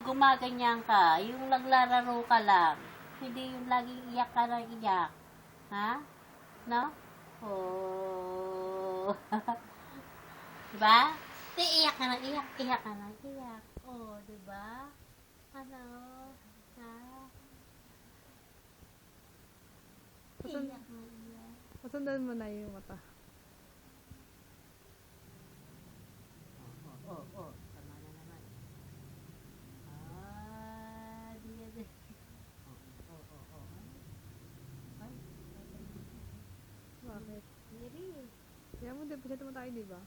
Gumaganyan ka, yung naglalaro ka lang. Hindi yung laging iyak ka na iyak. Ha? No? Oh. Diba? Di iyak ka na iyak, iyak ka na iyak. Oh, diba? Ano? Ha? Iyak na iyak. Pasundan mo na yung mata. Oh. Tama na naman. Di yan. Oh. Ay, Bakit? Miri. Kaya mo, di pa siya tumatay, di ba?